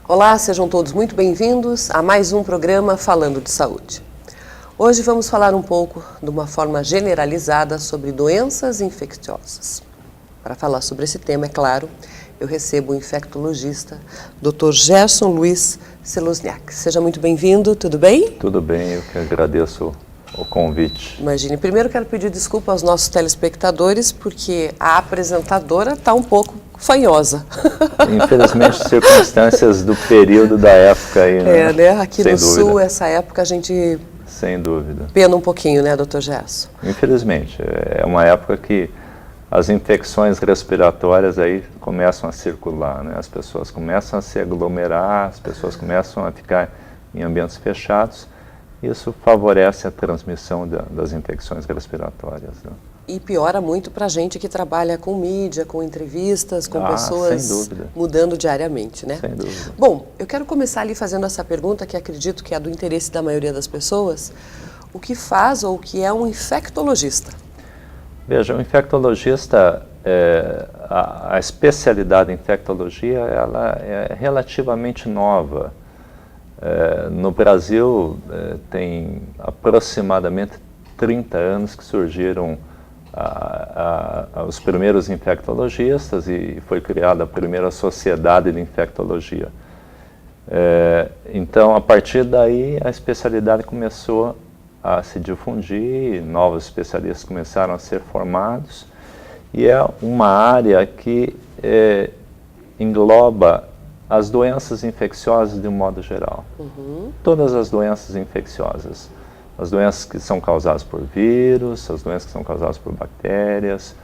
Olá, sejam todos muito bem-vindos a mais um programa Falando de Saúde. Hoje vamos falar um pouco, de uma forma generalizada, sobre doenças infecciosas. Para falar sobre esse tema, é claro, eu recebo o infectologista, Dr. Gerson Luiz Seluzniak. Seja muito bem-vindo, tudo bem? Tudo bem, eu que agradeço o convite. Imagine, primeiro quero pedir desculpa aos nossos telespectadores, porque a apresentadora está um pouco fanhosa. Infelizmente, circunstâncias do período da época aí, né? Aqui no Sul, essa época a gente... Sem dúvida. Pena um pouquinho, né, Dr. Gerson? Infelizmente, é uma época que as infecções respiratórias aí começam a circular, né? As pessoas começam a se aglomerar, as pessoas começam a ficar em ambientes fechados. Isso favorece a transmissão das infecções respiratórias, né? E piora muito para a gente que trabalha com mídia, com entrevistas, com pessoas sem dúvida. Mudando diariamente, né? Sem dúvida. Bom, eu quero começar ali fazendo essa pergunta, que acredito que é do interesse da maioria das pessoas. O que faz ou o que é um infectologista? Veja, o infectologista, a especialidade em infectologia, ela é relativamente nova. No Brasil, tem aproximadamente 30 anos que surgiram os primeiros infectologistas e foi criada a primeira sociedade de infectologia. Então, a partir daí, a especialidade começou a se difundir, novos especialistas começaram a ser formados, e é uma área que engloba as doenças infecciosas de um modo geral. Todas as doenças infecciosas. As doenças que são causadas por vírus, as doenças que são causadas por bactérias,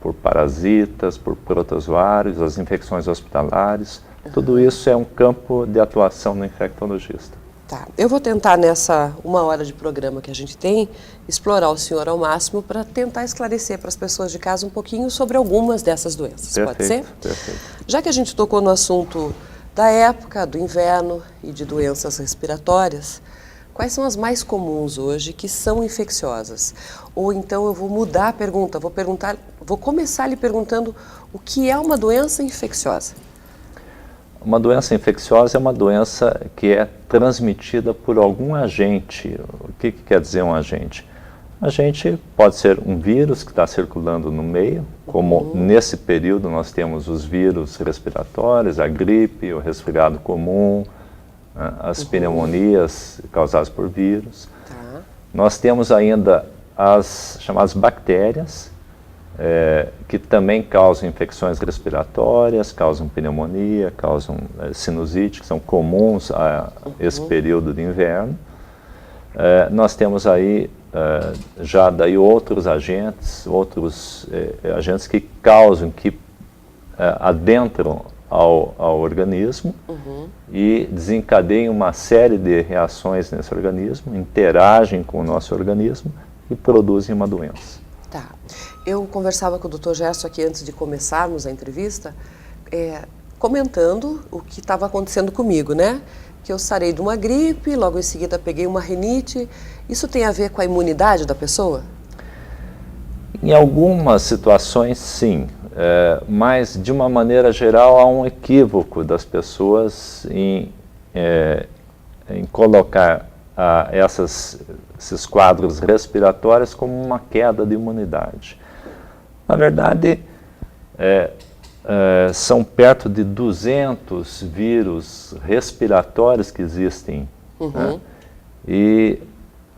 por parasitas, por protozoários, as infecções hospitalares. Tudo isso é um campo de atuação do infectologista. Tá. Eu vou tentar, nessa 1 hora de programa que a gente tem, explorar o senhor ao máximo para tentar esclarecer para as pessoas de casa um pouquinho sobre algumas dessas doenças. Perfeito, pode ser? Perfeito. Já que a gente tocou no assunto da época, do inverno e de doenças respiratórias, quais são as mais comuns hoje que são infecciosas? Ou então eu vou mudar a pergunta, vou começar lhe perguntando o que é uma doença infecciosa. Uma doença infecciosa é uma doença que é transmitida por algum agente. O que quer dizer um agente? Um agente pode ser um vírus que está circulando no meio, como nesse período nós temos os vírus respiratórios, a gripe, o resfriado comum, as pneumonias causadas por vírus. Tá. Nós temos ainda as chamadas bactérias, que também causam infecções respiratórias, causam pneumonia, causam sinusite, que são comuns a esse período de inverno. Nós temos aí já daí outros agentes que causam, que adentram ao organismo e desencadeiam uma série de reações nesse organismo, interagem com o nosso organismo e produzem uma doença. Tá. Eu conversava com o Dr. Gerson aqui antes de começarmos a entrevista, comentando o que estava acontecendo comigo, né? Que eu sarei de uma gripe, logo em seguida peguei uma rinite. Isso tem a ver com a imunidade da pessoa? Em algumas situações, sim. Mas, de uma maneira geral, há um equívoco das pessoas em colocar esses quadros respiratórios como uma queda de imunidade. Na verdade, são perto de 200 vírus respiratórios que existem. Né? E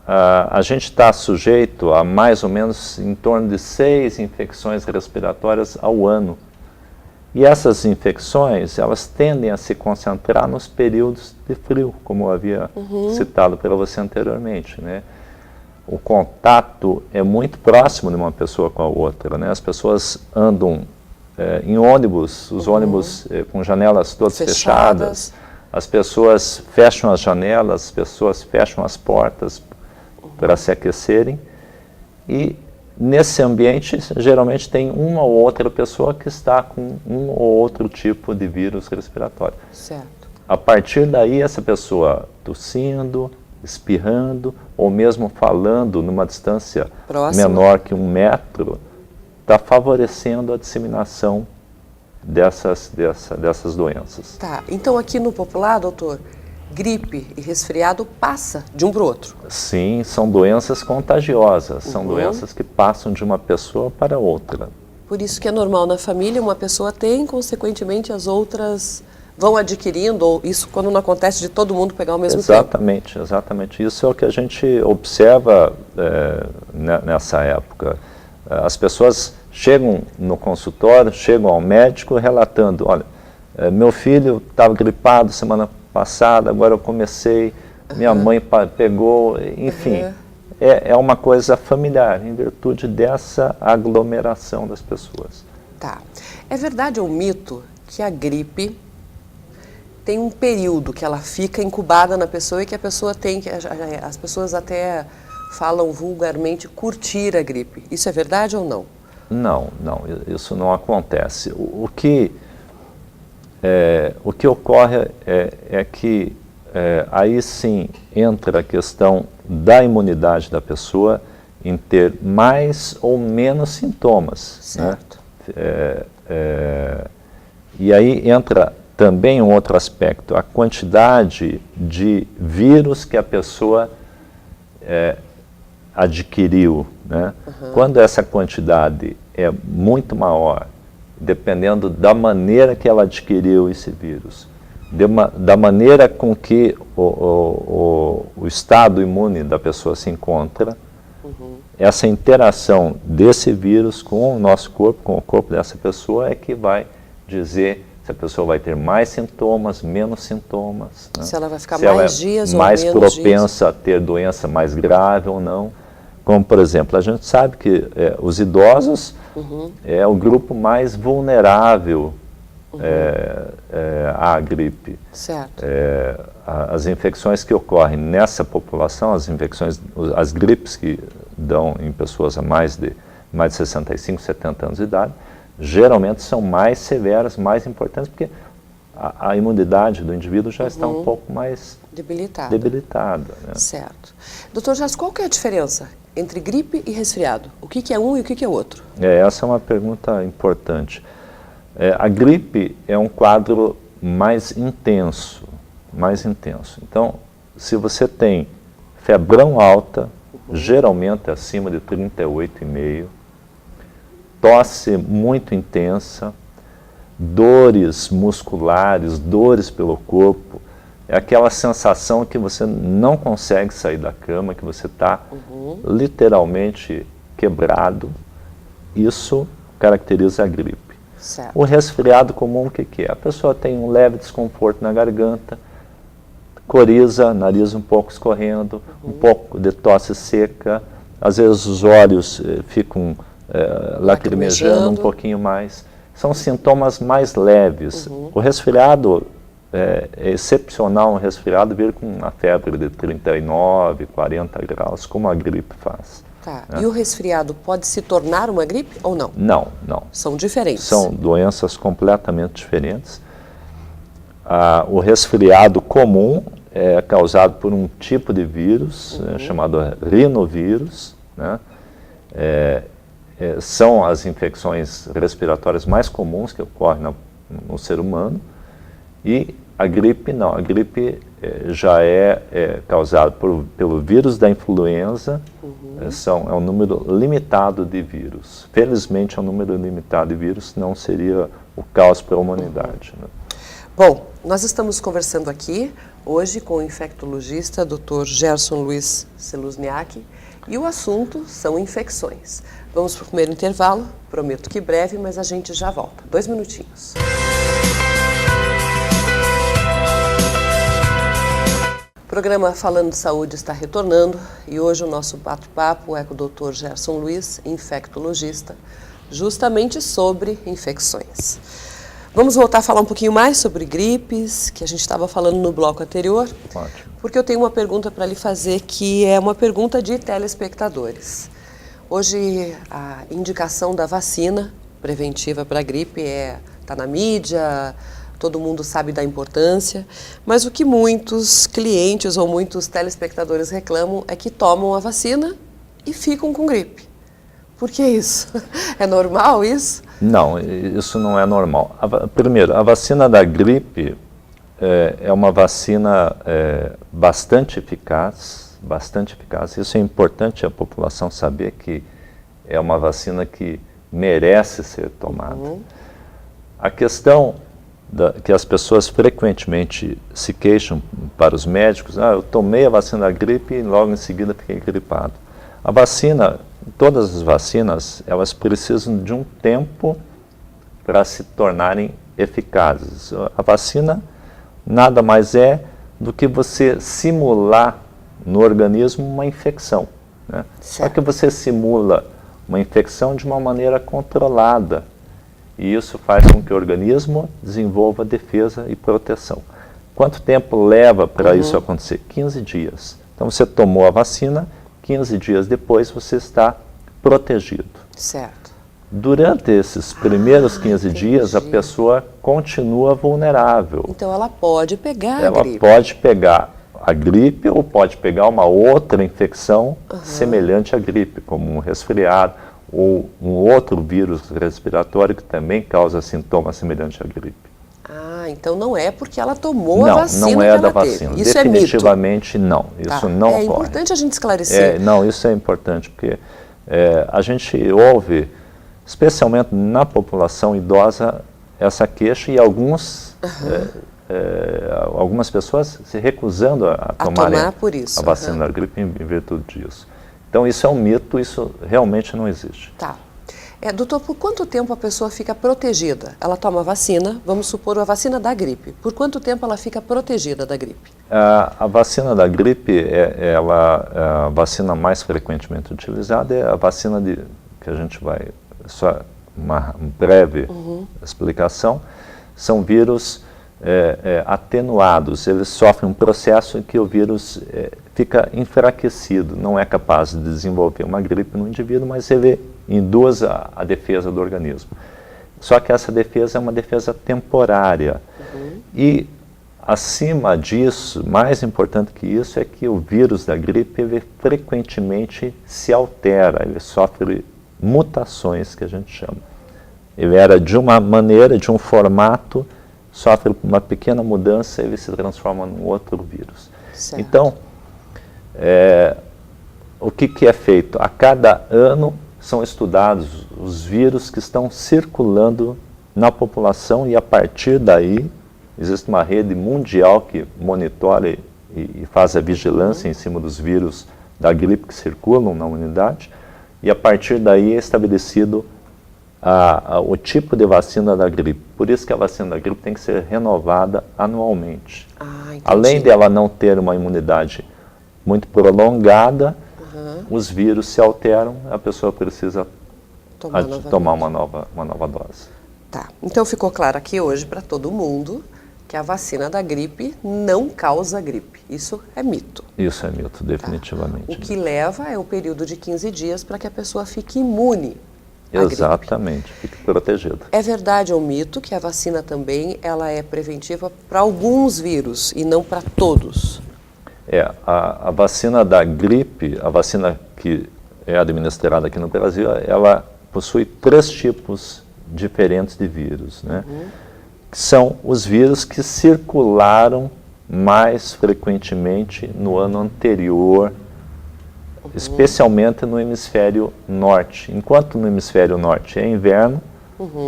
a gente está sujeito a mais ou menos em torno de 6 infecções respiratórias ao ano. E essas infecções, elas tendem a se concentrar nos períodos de frio, como eu havia citado para você anteriormente, né? O contato é muito próximo de uma pessoa com a outra, né? As pessoas andam em ônibus, os ônibus com janelas todas fechadas, as pessoas fecham as janelas, as pessoas fecham as portas para se aquecerem, e nesse ambiente geralmente tem uma ou outra pessoa que está com um ou outro tipo de vírus respiratório. Certo. A partir daí, essa pessoa tossindo, espirrando, ou mesmo falando numa distância menor que 1 metro, está favorecendo a disseminação dessas doenças. Tá, então aqui no popular, doutor, gripe e resfriado passa de um para o outro? Sim, são doenças contagiosas, são doenças que passam de uma pessoa para outra. Por isso que é normal na família, uma pessoa tem, consequentemente as outras vão adquirindo, ou isso quando não acontece de todo mundo pegar ao mesmo tempo. Exatamente. Isso é o que a gente observa nessa época. As pessoas chegam no consultório, chegam ao médico relatando, olha, meu filho estava gripado semana passada, agora eu comecei, minha mãe pegou, enfim. É uma coisa familiar, em virtude dessa aglomeração das pessoas. Tá. É verdade ou mito que a gripe tem um período que ela fica incubada na pessoa e que a pessoa tem, as pessoas até falam vulgarmente, curtir a gripe. Isso é verdade ou não? Não, isso não acontece. O que ocorre é que aí sim entra a questão da imunidade da pessoa em ter mais ou menos sintomas. Certo. Né? E aí entra também um outro aspecto, a quantidade de vírus que a pessoa adquiriu. Né? Quando essa quantidade é muito maior, dependendo da maneira que ela adquiriu esse vírus, da maneira com que o estado imune da pessoa se encontra, essa interação desse vírus com o nosso corpo, com o corpo dessa pessoa, é que vai dizer se a pessoa vai ter mais sintomas, menos sintomas. Né? Se ela vai ficar mais dias ou menos dias. Mais propensa a ter doença mais grave ou não. Como, por exemplo, a gente sabe que os idosos é o grupo mais vulnerável à gripe. Certo. As infecções que ocorrem nessa população, as gripes que dão em pessoas a mais de 65, 70 anos de idade, geralmente são mais severas, mais importantes, porque a imunidade do indivíduo já está um pouco mais debilitada. Né? Certo. Doutor Gerson, qual que é a diferença entre gripe e resfriado? O que é um e o que é outro? Essa é uma pergunta importante. A gripe é um quadro mais intenso. Então, se você tem febrão alta, geralmente acima de 38,5, tosse muito intensa, dores musculares, dores pelo corpo, é aquela sensação que você não consegue sair da cama, que você está literalmente quebrado. Isso caracteriza a gripe. Certo. O resfriado comum, o que é? A pessoa tem um leve desconforto na garganta, coriza, nariz um pouco escorrendo, um pouco de tosse seca, às vezes os olhos ficam lacrimejando um pouquinho mais. São sintomas mais leves. O resfriado é excepcional, um resfriado vir com uma febre de 39, 40 graus, como a gripe faz. Tá. Né? E o resfriado pode se tornar uma gripe ou não? Não. São diferentes? São doenças completamente diferentes. O resfriado comum é causado por um tipo de vírus chamado rinovírus, né? São as infecções respiratórias mais comuns que ocorrem no ser humano, e a gripe não. A gripe já é causada pelo vírus da influenza. É um número limitado de vírus. Felizmente é um número limitado de vírus, não seria o caos para a humanidade. Né? Bom, nós estamos conversando aqui hoje com o infectologista Dr. Gerson Luiz Seluzniak, e o assunto são infecções. Vamos para o primeiro intervalo, prometo que breve, mas a gente já volta. 2 minutinhos. O programa Falando de Saúde está retornando e hoje o nosso bate-papo é com o Dr. Gerson Luiz, infectologista, justamente sobre infecções. Vamos voltar a falar um pouquinho mais sobre gripes, que a gente estava falando no bloco anterior. Ótimo. Porque eu tenho uma pergunta para lhe fazer, que é uma pergunta de telespectadores. Hoje, a indicação da vacina preventiva para a gripe está na mídia, todo mundo sabe da importância, mas o que muitos clientes ou muitos telespectadores reclamam é que tomam a vacina e ficam com gripe. Por que isso? É normal isso? Não, isso não é normal. Primeiro, a vacina da gripe é uma vacina bastante eficaz, Isso é importante a população saber, que é uma vacina que merece ser tomada. A questão que as pessoas frequentemente se queixam para os médicos: eu tomei a vacina da gripe e logo em seguida fiquei gripado. A vacina, todas as vacinas, elas precisam de um tempo para se tornarem eficazes. A vacina nada mais é do que você simular no organismo uma infecção, né? Só que você simula uma infecção de uma maneira controlada, e isso faz com que o organismo desenvolva defesa e proteção. Quanto tempo leva para isso acontecer? 15 dias. Então você tomou a vacina, 15 dias depois você está protegido. Certo. Durante esses primeiros 15 dias, a pessoa continua vulnerável. Então ela pode pegar a gripe. Ela pode pegar a gripe ou pode pegar uma outra infecção semelhante à gripe, como um resfriado ou um outro vírus respiratório que também causa sintomas semelhantes à gripe. Então não é porque ela tomou a vacina não é da vacina. Teve. Isso definitivamente é mito. Não, isso não ocorre. É importante a gente esclarecer. Não, isso é importante, porque a gente ouve, especialmente na população idosa, essa queixa, e algumas pessoas se recusando a tomarem a vacina da gripe em virtude disso. Então isso é um mito, isso realmente não existe. Tá. Doutor, por quanto tempo a pessoa fica protegida? Ela toma vacina, vamos supor a vacina da gripe. Por quanto tempo ela fica protegida da gripe? A vacina da gripe, a vacina mais frequentemente utilizada é a vacina que a gente vai... Só uma breve explicação. São vírus atenuados, eles sofrem um processo em que o vírus fica enfraquecido, não é capaz de desenvolver uma gripe no indivíduo, mas ele induz a defesa do organismo. Só que essa defesa é uma defesa temporária. E, acima disso, mais importante que isso, é que o vírus da gripe, ele frequentemente se altera, ele sofre mutações, que a gente chama. Ele era de uma maneira, de um formato, sofre uma pequena mudança, ele se transforma num outro vírus. Certo. Então, o que é feito? A cada ano são estudados os vírus que estão circulando na população, e a partir daí existe uma rede mundial que monitora e faz a vigilância em cima dos vírus da gripe que circulam na humanidade, e a partir daí é estabelecido o tipo de vacina da gripe. Por isso que a vacina da gripe tem que ser renovada anualmente. Além dela não ter uma imunidade muito prolongada, os vírus se alteram, a pessoa precisa tomar uma nova dose. Tá. Então ficou claro aqui hoje para todo mundo que a vacina da gripe não causa gripe. Isso é mito. Isso é mito, definitivamente. O que leva é o período de 15 dias para que a pessoa fique imune. Exatamente, fique protegido. É verdade ou mito que a vacina também ela é preventiva para alguns vírus e não para todos? A vacina da gripe, a vacina que é administrada aqui no Brasil, ela possui 3 tipos diferentes de vírus, né? São os vírus que circularam mais frequentemente no ano anterior, especialmente no hemisfério norte. Enquanto no hemisfério norte é inverno,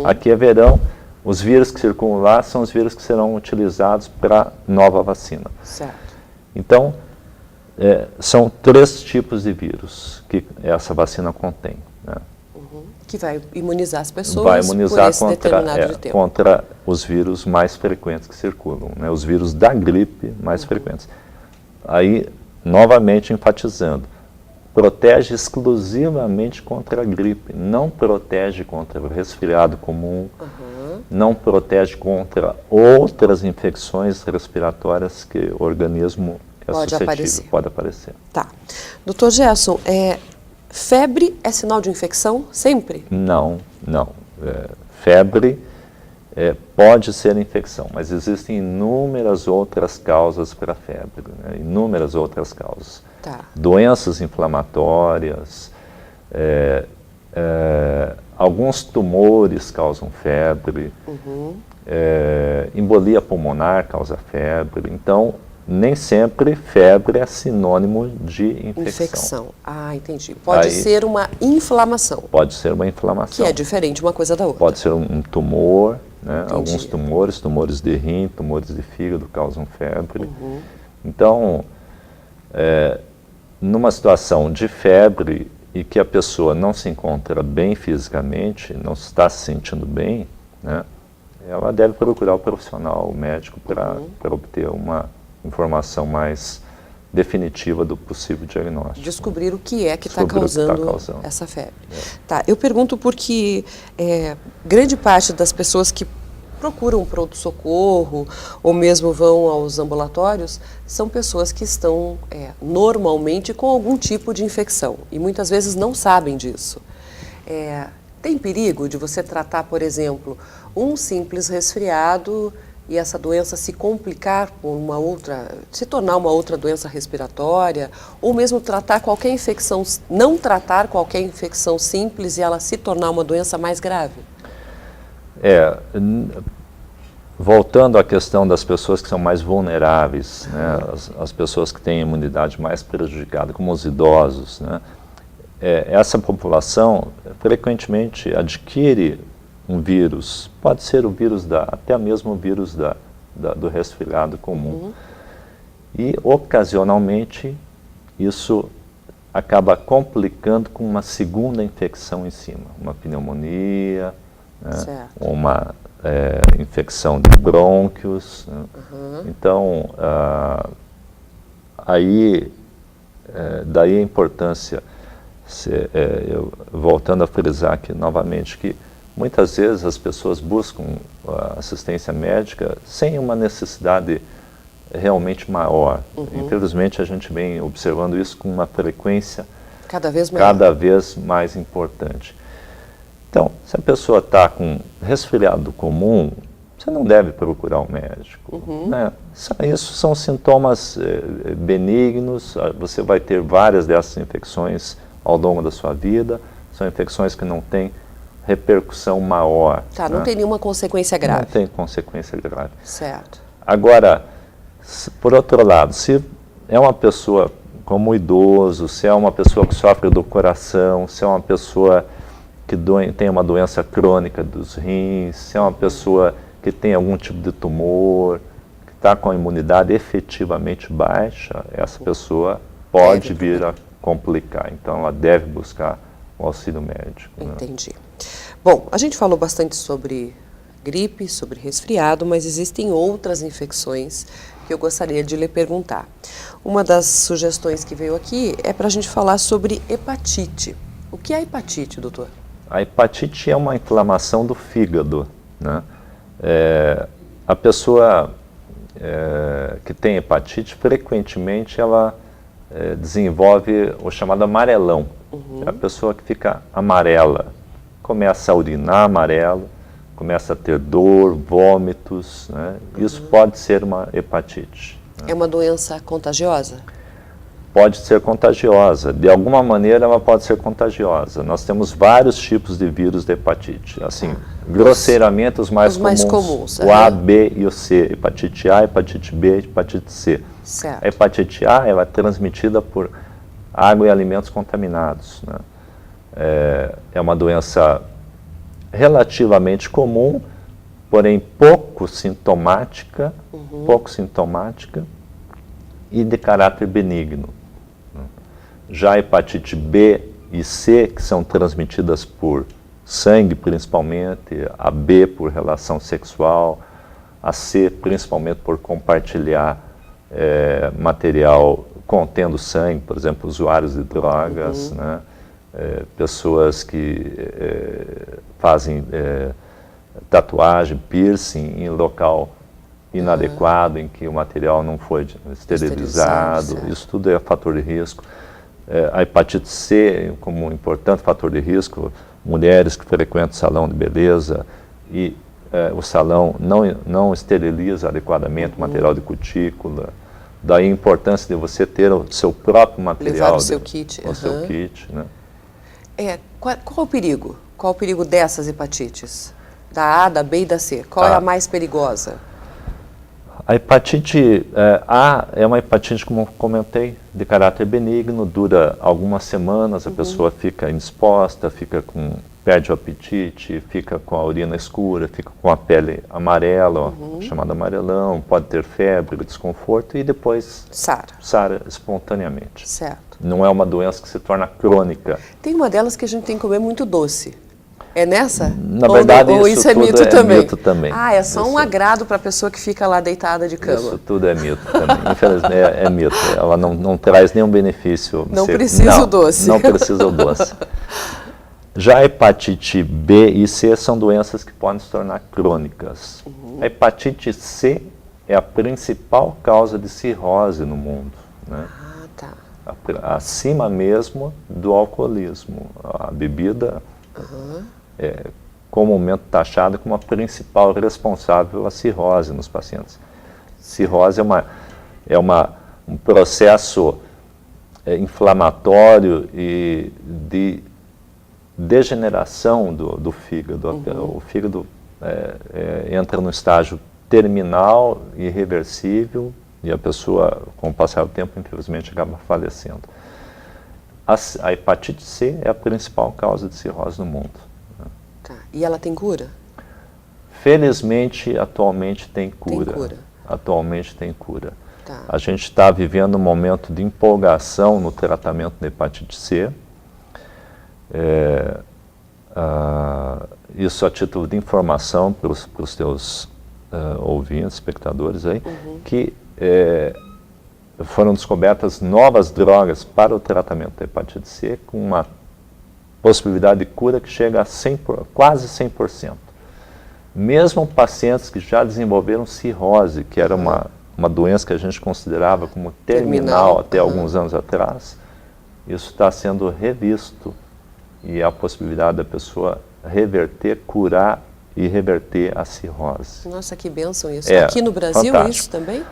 aqui é verão, os vírus que circulam lá são os vírus que serão utilizados para nova vacina. Certo. Então, são 3 tipos de vírus que essa vacina contém, né? Que vai imunizar as pessoas por esse determinado tempo. Contra os vírus mais frequentes que circulam, né? Os vírus da gripe mais frequentes. Aí, novamente enfatizando, protege exclusivamente contra a gripe, não protege contra o resfriado comum, não protege contra outras infecções respiratórias que o organismo pode aparecer. Tá. Doutor Gerson, febre é sinal de infecção sempre? Não. Febre pode ser infecção, mas existem inúmeras outras causas para a febre, né? Inúmeras outras causas. Tá. Doenças inflamatórias, Alguns tumores causam febre, embolia pulmonar causa febre. Então, nem sempre febre é sinônimo de infecção. Ah, entendi. Pode ser uma inflamação. Pode ser uma inflamação. Que é diferente uma coisa da outra. Pode ser um tumor, né? Alguns tumores de rim, tumores de fígado causam febre. Então, numa situação de febre e que a pessoa não se encontra bem fisicamente, não está se sentindo bem, né? Ela deve procurar o profissional, o médico, para obter uma informação mais definitiva do possível diagnóstico. Descobrir o que é que está causando essa febre. Tá, eu pergunto porque grande parte das pessoas que procuram pronto-socorro ou mesmo vão aos ambulatórios são pessoas que estão normalmente com algum tipo de infecção e muitas vezes não sabem disso. Tem perigo de você tratar, por exemplo, um simples resfriado e essa doença se complicar por se tornar uma outra doença respiratória, ou mesmo tratar qualquer infecção, não tratar qualquer infecção simples e ela se tornar uma doença mais grave? Voltando à questão das pessoas que são mais vulneráveis, né, as pessoas que têm a imunidade mais prejudicada, como os idosos, né, essa população frequentemente adquire um vírus, pode ser o vírus até mesmo o vírus do resfriado comum. E ocasionalmente isso acaba complicando com uma segunda infecção em cima, uma pneumonia, né, uma infecção de brônquios. Né? Então, daí a importância, voltando a frisar aqui novamente, que muitas vezes as pessoas buscam assistência médica sem uma necessidade realmente maior. Infelizmente, a gente vem observando isso com uma frequência cada vez mais importante. Então, se a pessoa está com resfriado comum, você não deve procurar um médico. Né? Isso são sintomas benignos, você vai ter várias dessas infecções ao longo da sua vida, são infecções que não têm repercussão maior. Tá, não tem nenhuma consequência grave. Não tem consequência grave. Certo. Agora, por outro lado, se é uma pessoa como idoso, se é uma pessoa que sofre do coração, se é uma pessoa que tem uma doença crônica dos rins, se é uma pessoa que tem algum tipo de tumor, que está com a imunidade efetivamente baixa, essa pessoa pode vir a complicar. Então, ela deve buscar o auxílio médico. Entendi. Né? Bom, a gente falou bastante sobre gripe, sobre resfriado, mas existem outras infecções que eu gostaria de lhe perguntar. Uma das sugestões que veio aqui é para a gente falar sobre hepatite. O que é hepatite, doutor? A hepatite é uma inflamação do fígado, né? A pessoa que tem hepatite, frequentemente ela desenvolve o chamado amarelão. É a pessoa que fica amarela, começa a urinar amarelo, começa a ter dor, vômitos, né? Isso pode ser uma hepatite. É uma doença contagiosa? Pode ser contagiosa. De alguma maneira ela pode ser contagiosa. Nós temos vários tipos de vírus de hepatite. Assim, grosseiramente os mais comuns. O A, B e o C. Hepatite A, hepatite B, hepatite C. Certo. A hepatite A ela é transmitida por água e alimentos contaminados. Né? É uma doença relativamente comum, porém pouco sintomática e de caráter benigno. Já a hepatite B e C, que são transmitidas por sangue principalmente, a B por relação sexual, a C principalmente por compartilhar material contendo sangue, por exemplo, usuários de drogas, né? Pessoas que fazem tatuagem, piercing em local inadequado, em que o material não foi esterilizado, isso tudo é fator de risco. A hepatite C, como um importante fator de risco, mulheres que frequentam salão de beleza e o salão não esteriliza adequadamente o material de cutícula. Daí a importância de você ter o seu próprio material. Levar o seu kit. O seu kit, né? Qual o perigo? Qual o perigo dessas hepatites? Da A, da B e da C. Qual é a mais perigosa? A hepatite A é uma hepatite, como eu comentei, de caráter benigno, dura algumas semanas, a pessoa fica indisposta, perde o apetite, fica com a urina escura, fica com a pele amarela, chamada amarelão, pode ter febre, desconforto e depois sara espontaneamente. Certo. Não é uma doença que se torna crônica. Tem uma delas que a gente tem que comer muito doce. É nessa? Na verdade, isso é mito também? Mito também. Ah, é só um agrado para a pessoa que fica lá deitada de cama. Isso tudo é mito também. Infelizmente, é mito. Ela não traz nenhum benefício. Não precisa o doce. Não precisa o doce. Já a hepatite B e C são doenças que podem se tornar crônicas. A hepatite C é a principal causa de cirrose no mundo, né? Ah, tá. Acima mesmo do alcoolismo. A bebida é comumente taxada como a principal responsável pela cirrose nos pacientes. Cirrose é um processo inflamatório e de degeneração do fígado. O fígado entra no estágio terminal, irreversível, e a pessoa, com o passar do tempo, infelizmente, acaba falecendo. A hepatite C é a principal causa de cirrose no mundo. Tá. E ela tem cura? Felizmente, atualmente tem cura. Tem cura. Atualmente tem cura. Tá. A gente está vivendo um momento de empolgação no tratamento da hepatite C. Isso a título de informação para os teus ouvintes, espectadores aí, que foram descobertas novas drogas para o tratamento da hepatite C com uma possibilidade de cura que chega a quase 100%. Mesmo pacientes que já desenvolveram cirrose, que era uma doença que a gente considerava como terminal até alguns anos atrás, isso está sendo revisto e a possibilidade da pessoa reverter, curar e reverter a cirrose. Nossa, que bênção isso. Aqui no Brasil fantástico. Isso também?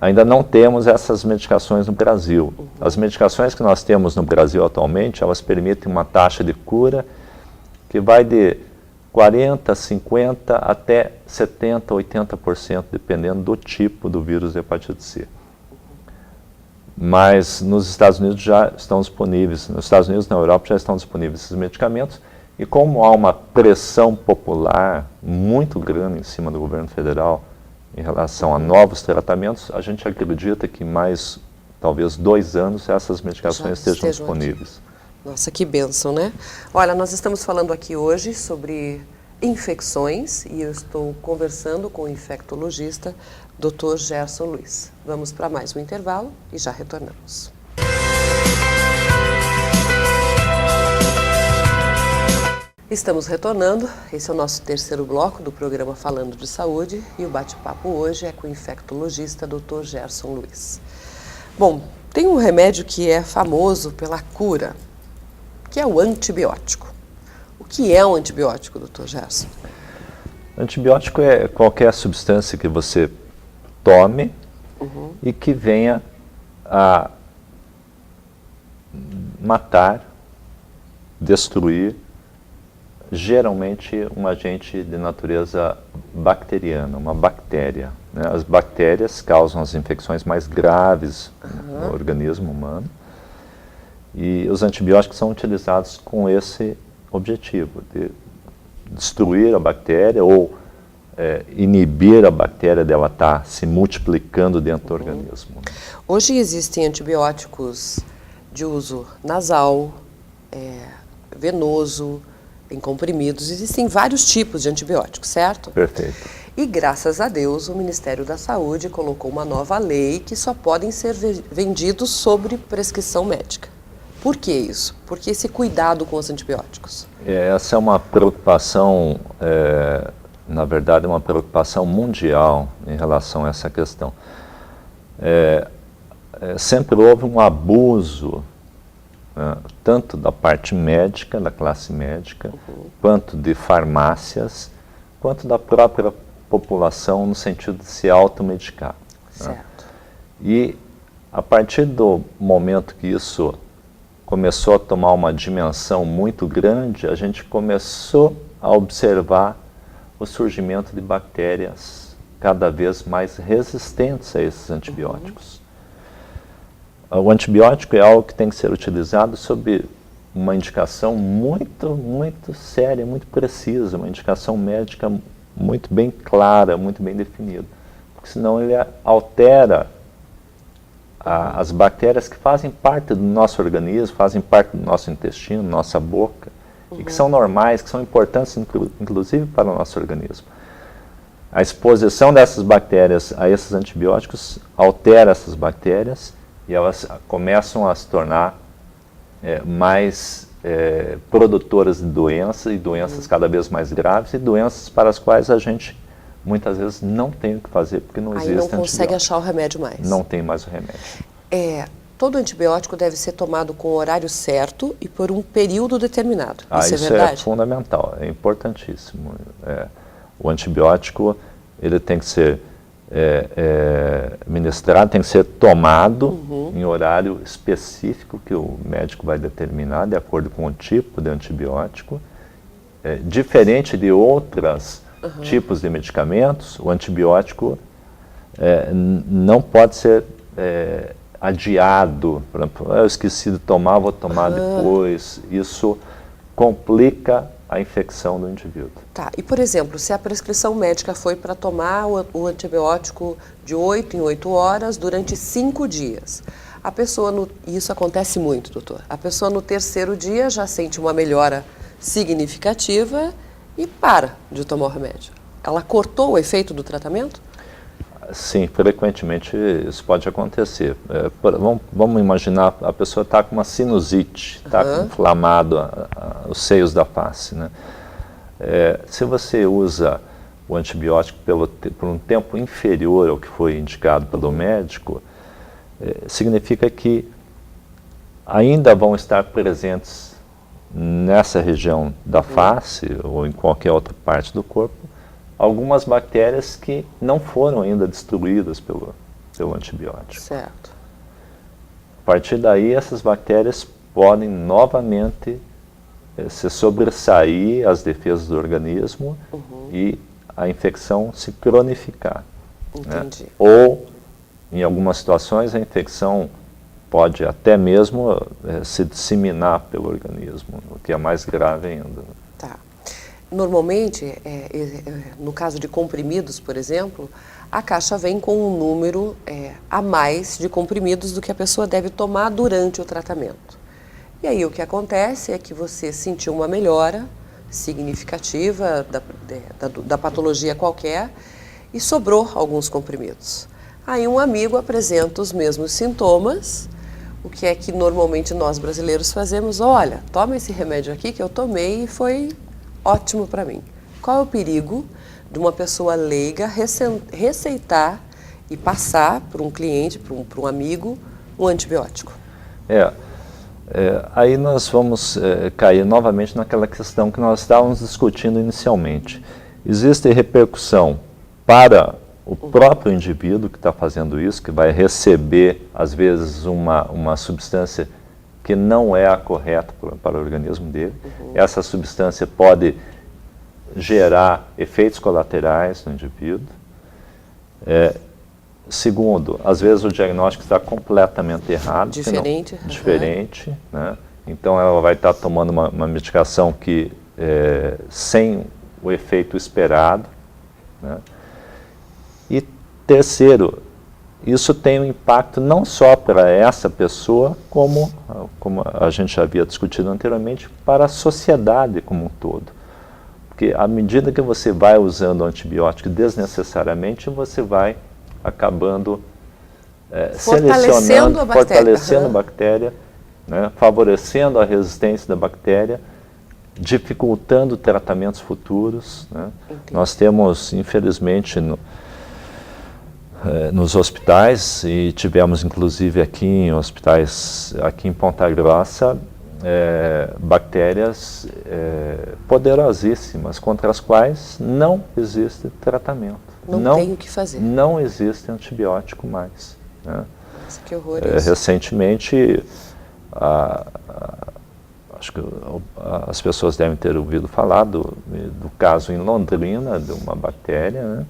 Ainda não temos essas medicações no Brasil. As medicações que nós temos no Brasil atualmente, elas permitem uma taxa de cura que vai de 40%, 50% até 70%, 80%, dependendo do tipo do vírus de hepatite C. Mas nos Estados Unidos já estão disponíveis, nos Estados Unidos e na Europa já estão disponíveis esses medicamentos, e como há uma pressão popular muito grande em cima do governo federal em relação a novos tratamentos, a gente acredita que mais, talvez 2 anos, essas medicações estejam disponíveis. Aqui. Nossa, que bênção, né? Olha, nós estamos falando aqui hoje sobre infecções e eu estou conversando com o infectologista Dr. Gerson Luiz. Vamos para mais um intervalo e já retornamos. Estamos retornando, esse é o nosso terceiro bloco do programa Falando de Saúde e o bate-papo hoje é com o infectologista Dr. Gerson Luiz. Bom, tem um remédio que é famoso pela cura, que é o antibiótico. O que é um antibiótico, Dr. Gerson? Antibiótico é qualquer substância que você tome e que venha a matar, destruir, geralmente um agente de natureza bacteriana, uma bactéria, né? As bactérias causam as infecções mais graves no organismo humano e os antibióticos são utilizados com esse objetivo, de destruir a bactéria ou inibir a bactéria dela estar se multiplicando dentro do organismo. Hoje existem antibióticos de uso nasal, venoso, em comprimidos, existem vários tipos de antibióticos, certo? Perfeito. E graças a Deus o Ministério da Saúde colocou uma nova lei que só podem ser vendidos sobre prescrição médica. Por que isso? Por que esse cuidado com os antibióticos? Essa é uma preocupação, na verdade, uma preocupação mundial em relação a essa questão. Sempre houve um abuso, tanto da parte médica, da classe médica, quanto de farmácias, quanto da própria população no sentido de se automedicar. Certo. E a partir do momento que isso começou a tomar uma dimensão muito grande, a gente começou a observar o surgimento de bactérias cada vez mais resistentes a esses antibióticos. O antibiótico é algo que tem que ser utilizado sob uma indicação muito séria, muito precisa, uma indicação médica muito bem clara, muito bem definida. Porque senão ele altera as bactérias que fazem parte do nosso organismo, fazem parte do nosso intestino, nossa boca, e que são normais, que são importantes inclusive para o nosso organismo. A exposição dessas bactérias a esses antibióticos altera essas bactérias e elas começam a se tornar mais produtoras de doenças, e doenças cada vez mais graves, e doenças para as quais a gente muitas vezes não tem o que fazer, porque não existe antibiótico. Aí não consegue achar o remédio mais. Não tem mais o remédio. Todo antibiótico deve ser tomado com o horário certo e por um período determinado. Isso é isso verdade? É fundamental, é importantíssimo. O antibiótico ele tem que ser ministrado, tem que ser tomado em horário específico que o médico vai determinar, de acordo com o tipo de antibiótico. Diferente de outros tipos de medicamentos, o antibiótico não pode ser adiado. Por exemplo, eu esqueci de tomar, vou tomar depois. Isso complica a infecção do indivíduo. Tá, e por exemplo, se a prescrição médica foi para tomar o antibiótico de 8 em 8 horas durante 5 dias, a pessoa, e isso acontece muito, doutor, a pessoa no terceiro dia já sente uma melhora significativa e para de tomar o remédio. Ela cortou o efeito do tratamento? Sim, frequentemente isso pode acontecer. Vamos imaginar, a pessoa está com uma sinusite, está inflamado os seios da face, né? Se você usa o antibiótico por um tempo inferior ao que foi indicado pelo médico, significa que ainda vão estar presentes nessa região da face ou em qualquer outra parte do corpo algumas bactérias que não foram ainda destruídas pelo antibiótico. Certo. A partir daí, essas bactérias podem novamente se sobressair às defesas do organismo e a infecção se cronificar. Entendi. Né? Ou, em algumas situações, a infecção pode até mesmo se disseminar pelo organismo, o que é mais grave ainda. Tá. Normalmente, no caso de comprimidos, por exemplo, a caixa vem com um número a mais de comprimidos do que a pessoa deve tomar durante o tratamento. E aí o que acontece é que você sentiu uma melhora significativa da patologia qualquer e sobrou alguns comprimidos. Aí um amigo apresenta os mesmos sintomas, o que é que normalmente nós brasileiros fazemos? Olha, toma esse remédio aqui que eu tomei e foi ótimo para mim. Qual é o perigo de uma pessoa leiga receitar e passar para um cliente, para um amigo, um antibiótico? Aí nós vamos cair novamente naquela questão que nós estávamos discutindo inicialmente. Existe repercussão para o próprio indivíduo que está fazendo isso, que vai receber, às vezes, uma substância que não é a correta para o organismo dele. Essa substância pode gerar efeitos colaterais no indivíduo. Segundo, às vezes o diagnóstico está completamente errado. Diferente. Né? Então ela vai estar tomando uma medicação que sem o efeito esperado. Né? E terceiro, isso tem um impacto não só para essa pessoa, como a gente já havia discutido anteriormente, para a sociedade como um todo. Porque à medida que você vai usando o antibiótico desnecessariamente, você vai acabando fortalecendo a bactéria, né, favorecendo a resistência da bactéria, dificultando tratamentos futuros. Né? Nós temos, infelizmente, nos hospitais, e tivemos inclusive aqui em hospitais, aqui em Ponta Grossa, bactérias poderosíssimas, contra as quais não existe tratamento. Não tem o que fazer. Não existe antibiótico mais. Né? Nossa, que horror isso. Recentemente, acho que as pessoas devem ter ouvido falar do caso em Londrina, de uma bactéria, né,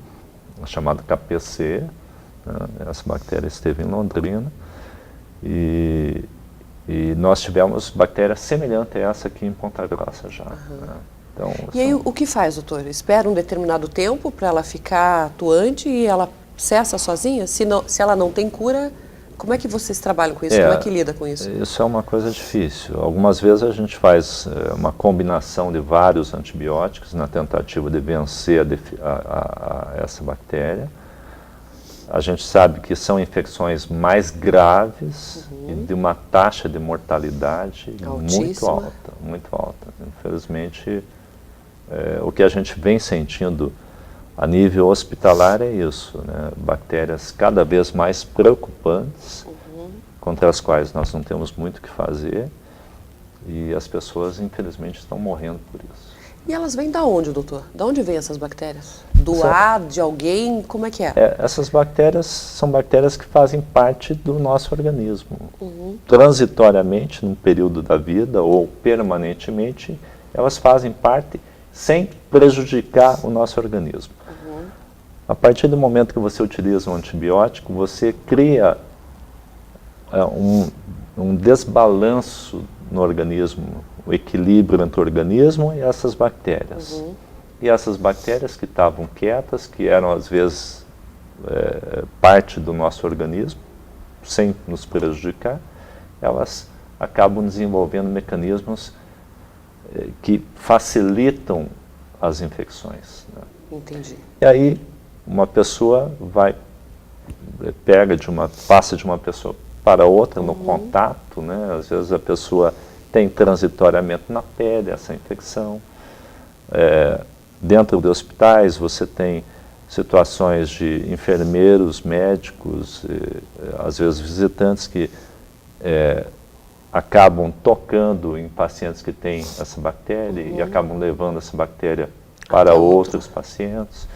chamada KPC. Né, essa bactéria esteve em Londrina e nós tivemos bactéria semelhante a essa aqui em Ponta Grossa já. Né. Então, e aí o que faz, doutor? Espera um determinado tempo para ela ficar atuante e ela cessa sozinha? Se ela não tem cura, como é que vocês trabalham com isso? Como é que lida com isso? Isso é uma coisa difícil. Algumas vezes a gente faz uma combinação de vários antibióticos na tentativa de vencer essa bactéria. A gente sabe que são infecções mais graves e de uma taxa de mortalidade muito alta, muito alta. Infelizmente, o que a gente vem sentindo a nível hospitalar é isso, né? Bactérias cada vez mais preocupantes, contra as quais nós não temos muito o que fazer, e as pessoas, infelizmente, estão morrendo por isso. E elas vêm da onde, doutor? Da onde vêm essas bactérias? Do ar, de alguém? Como é que é? Essas bactérias são bactérias que fazem parte do nosso organismo. Transitoriamente, num período da vida, ou permanentemente, elas fazem parte sem prejudicar o nosso organismo. A partir do momento que você utiliza um antibiótico, você cria um desbalanço no organismo, o equilíbrio entre o organismo e essas bactérias. E essas bactérias que estavam quietas, que eram às vezes parte do nosso organismo, sem nos prejudicar, elas acabam desenvolvendo mecanismos que facilitam as infecções. Né? Entendi. E aí uma pessoa passa de uma pessoa para outra no contato, né? Às vezes a pessoa tem transitoriamente na pele essa infecção. Dentro de hospitais você tem situações de enfermeiros, médicos, às vezes visitantes que acabam tocando em pacientes que têm essa bactéria e acabam levando essa bactéria para outros pacientes.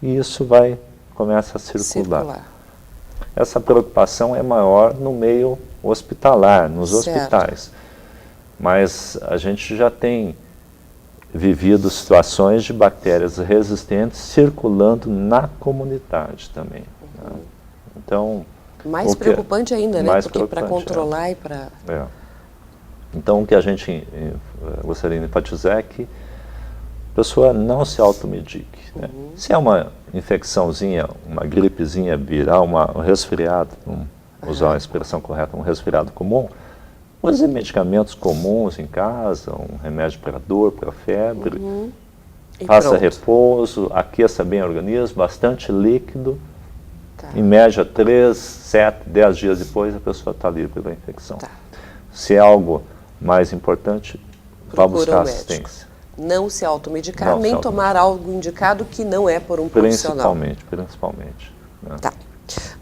E isso começa a circular. Essa preocupação é maior no meio hospitalar, nos hospitais. Mas a gente já tem vivido situações de bactérias resistentes circulando na comunidade também. Né? Então, mais preocupante ainda, né? Porque para controlar e para... Então, o que a gente gostaria de enfatizar é que a pessoa não se automedique. Né? Se é uma infecçãozinha, uma gripezinha viral, um resfriado, vamos usar a expressão correta, um resfriado comum, use medicamentos comuns em casa, um remédio para dor, para febre, faça repouso, aqueça bem o organismo, bastante líquido, em média 3, 7, 10 dias depois a pessoa está livre da infecção. Se é algo mais importante, vá buscar assistência. Não se automedicar, nem tomar algo indicado que não é por um profissional. Principalmente. Né? Tá.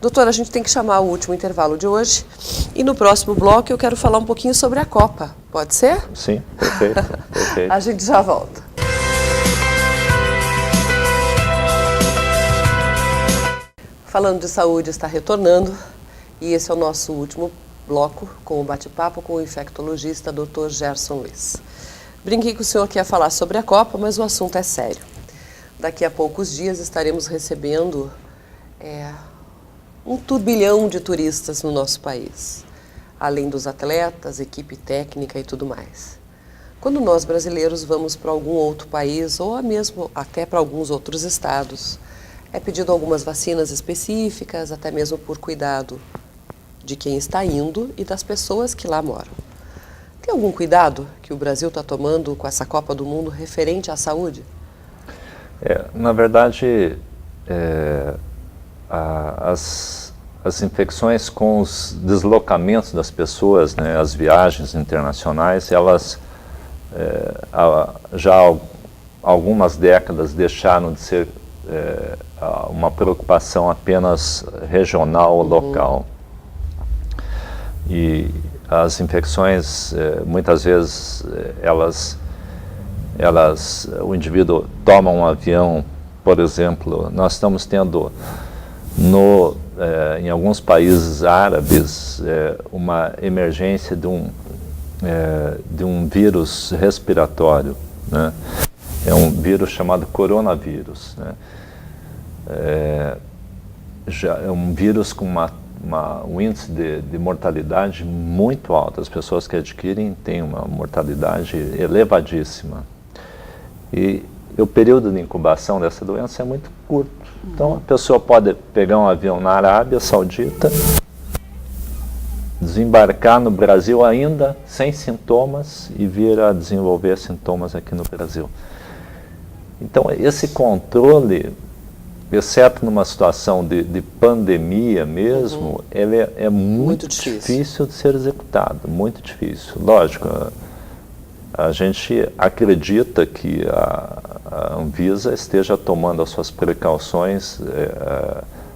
Doutora, a gente tem que chamar o último intervalo de hoje e no próximo bloco eu quero falar um pouquinho sobre a Copa. Pode ser? Sim, perfeito. A gente já volta. Falando de saúde está retornando e esse é o nosso último bloco com o bate-papo com o infectologista Dr. Gerson Luiz. Brinquei que o senhor quer falar sobre a Copa, mas o assunto é sério. Daqui a poucos dias estaremos recebendo um turbilhão de turistas no nosso país, além dos atletas, equipe técnica e tudo mais. Quando nós brasileiros vamos para algum outro país ou mesmo até para alguns outros estados, é pedido algumas vacinas específicas, até mesmo por cuidado de quem está indo e das pessoas que lá moram. Tem algum cuidado que o Brasil está tomando com essa Copa do Mundo referente à saúde? Na verdade, as infecções com os deslocamentos das pessoas, né, as viagens internacionais, elas já há algumas décadas deixaram de ser uma preocupação apenas regional ou local. E as infecções, muitas vezes, o indivíduo toma um avião, por exemplo, nós estamos tendo em alguns países árabes uma emergência de de um vírus respiratório, né? É um vírus chamado coronavírus, né? É um vírus com um índice de mortalidade muito alto. As pessoas que adquirem têm uma mortalidade elevadíssima. E o período de incubação dessa doença é muito curto. Então a pessoa pode pegar um avião na Arábia Saudita, desembarcar no Brasil ainda sem sintomas e vir a desenvolver sintomas aqui no Brasil. Então esse controle, exceto numa situação de pandemia mesmo, ele é muito difícil de ser executado, muito difícil. Lógico, a gente acredita que a Anvisa esteja tomando as suas precauções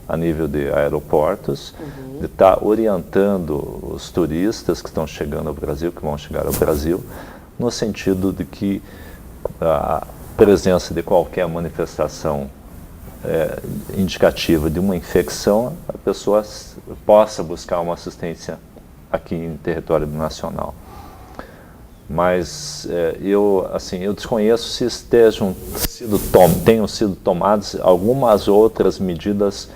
a nível de aeroportos, de estar orientando os turistas que estão chegando ao Brasil, que vão chegar ao Brasil, no sentido de que a presença de qualquer manifestação indicativa de uma infecção, a pessoa possa buscar uma assistência aqui em território nacional. Mas eu desconheço se tenham sido tomadas algumas outras medidas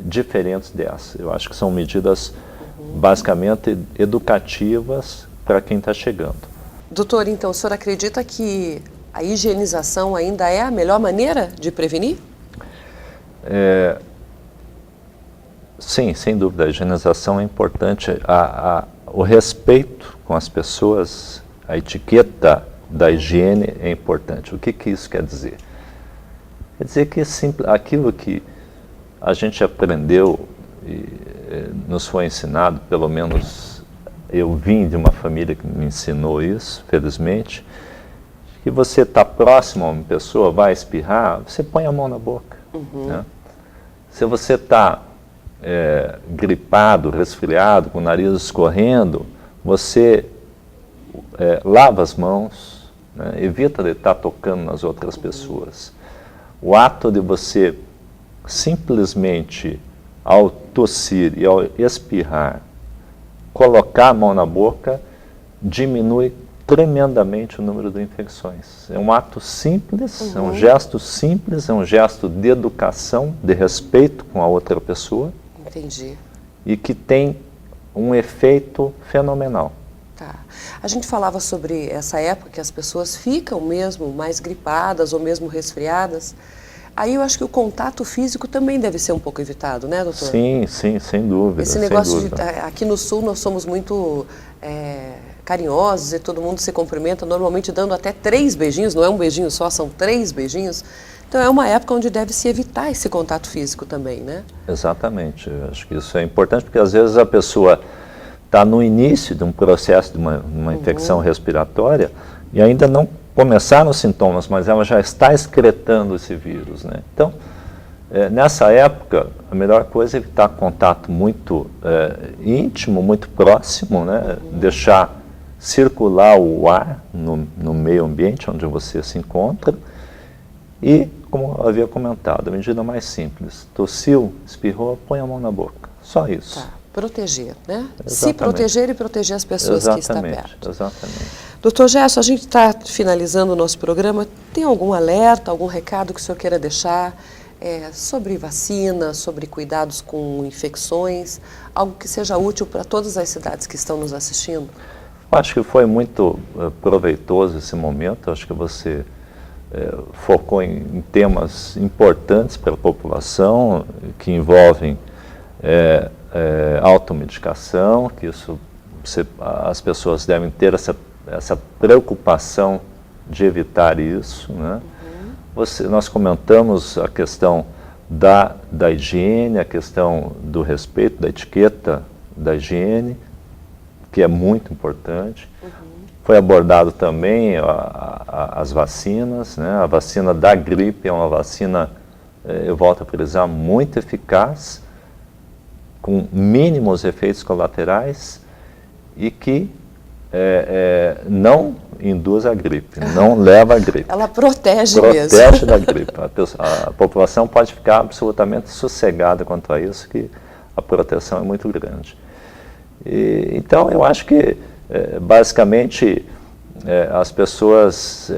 diferentes dessa. Eu acho que são medidas basicamente educativas para quem está chegando. Doutor, então o senhor acredita que a higienização ainda é a melhor maneira de prevenir? Sim, sem dúvida, a higienização é importante. O respeito com as pessoas, a etiqueta da higiene é importante. O que isso quer dizer? Quer dizer que aquilo que a gente aprendeu e nos foi ensinado, pelo menos eu vim de uma família que me ensinou isso, felizmente, que você está próximo a uma pessoa, vai espirrar, você põe a mão na boca. Né? Se você está gripado, resfriado, com o nariz escorrendo, você lava as mãos, né? Evita de estar tocando nas outras pessoas. O ato de você simplesmente, ao tossir e ao espirrar, colocar a mão na boca, diminui tremendamente o número de infecções. É um ato simples, é um gesto simples, é um gesto de educação, de respeito com a outra pessoa. Entendi. E que tem um efeito fenomenal. Tá. A gente falava sobre essa época que as pessoas ficam mesmo mais gripadas ou mesmo resfriadas. Aí eu acho que o contato físico também deve ser um pouco evitado, né, doutor? Sim, sem dúvida. Esse negócio aqui no Sul nós somos muito carinhosos e todo mundo se cumprimenta, normalmente dando até 3 beijinhos, não é um beijinho só, são 3 beijinhos. Então é uma época onde deve-se evitar esse contato físico também, né? Exatamente. Eu acho que isso é importante porque às vezes a pessoa está no início de um processo de uma infecção respiratória e ainda não começaram os sintomas, mas ela já está excretando esse vírus, né? Então, nessa época, a melhor coisa é evitar contato muito íntimo, muito próximo, né? Deixar circular o ar no meio ambiente onde você se encontra e, como eu havia comentado, a medida mais simples, tossiu, espirrou, põe a mão na boca, só isso. Tá. Proteger, né? Exatamente. Se proteger e proteger as pessoas que estão perto. Exatamente. Doutor Gerson, a gente está finalizando o nosso programa. Tem algum alerta, algum recado que o senhor queira deixar sobre vacina, sobre cuidados com infecções, algo que seja útil para todas as cidades que estão nos assistindo? Acho que foi muito proveitoso esse momento. Acho que você focou em temas importantes para a população, que envolvem automedicação, que isso as pessoas devem ter essa preocupação de evitar isso, né? Nós comentamos a questão da higiene, a questão do respeito, da etiqueta da higiene, que é muito importante. Foi abordado também as vacinas, né? A vacina da gripe é uma vacina, eu volto a frisar, muito eficaz, com mínimos efeitos colaterais e que não induz a gripe, não leva a gripe. Ela protege mesmo. Protege da gripe. A população pode ficar absolutamente sossegada quanto a isso, que a proteção é muito grande. Então, eu acho que basicamente, as pessoas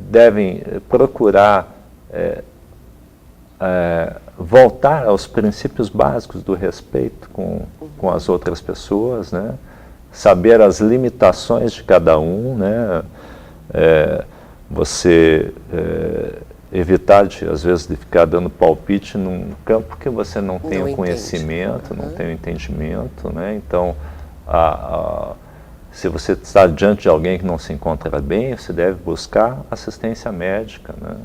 devem procurar voltar aos princípios básicos do respeito com as outras pessoas, né? Saber as limitações de cada um, né? Você evitar, às vezes, de ficar dando palpite num campo que você não tem o conhecimento, não tem o entendimento, né? Então, se você está diante de alguém que não se encontra bem, você deve buscar assistência médica, né?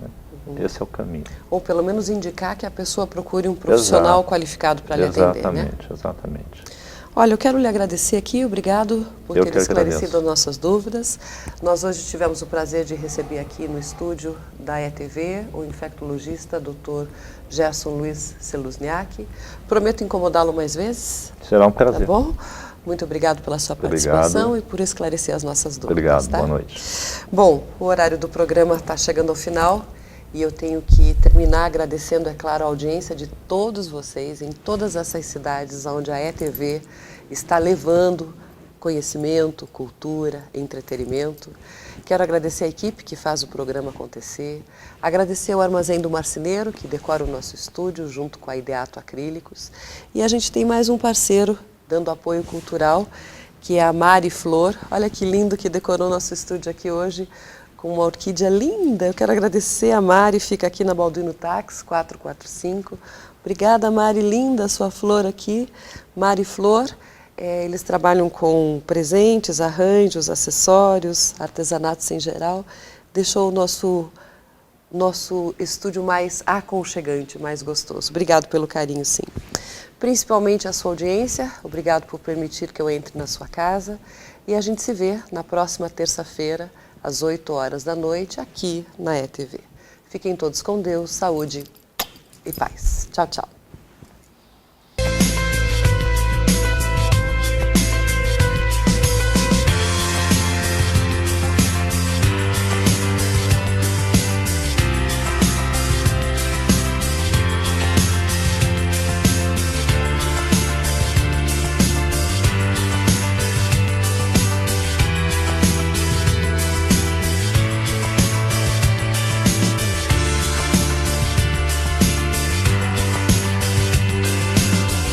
Esse é o caminho. Ou pelo menos indicar que a pessoa procure um profissional qualificado para lhe atender, né? Exatamente. Olha, eu quero lhe agradecer aqui, obrigado por ter esclarecido as nossas dúvidas. Nós hoje tivemos o prazer de receber aqui no estúdio da ETV o infectologista Dr. Gerson Luiz Seluzniak. Prometo incomodá-lo mais vezes. Será um prazer. Tá bom? Muito obrigado pela sua participação e por esclarecer as nossas dúvidas. Obrigado, tá? Boa noite. Bom, o horário do programa está chegando ao final. E eu tenho que terminar agradecendo, é claro, a audiência de todos vocês em todas essas cidades onde a ETV está levando conhecimento, cultura, entretenimento. Quero agradecer a equipe que faz o programa acontecer, agradecer ao Armazém do Marceneiro, que decora o nosso estúdio junto com a Ideato Acrílicos. E a gente tem mais um parceiro dando apoio cultural, que é a Mari Flor. Olha que lindo que decorou nosso estúdio aqui hoje, com uma orquídea linda. Eu quero agradecer a Mari, fica aqui na Balduino Tax, 445. Obrigada, Mari, linda a sua flor aqui. Mari Flor, eles trabalham com presentes, arranjos, acessórios, artesanatos em geral. Deixou o nosso estúdio mais aconchegante, mais gostoso. Obrigado pelo carinho, sim. Principalmente a sua audiência, obrigado por permitir que eu entre na sua casa. E a gente se vê na próxima terça-feira, às 8 horas da noite, aqui na ETV. Fiquem todos com Deus, saúde e paz. Tchau, tchau.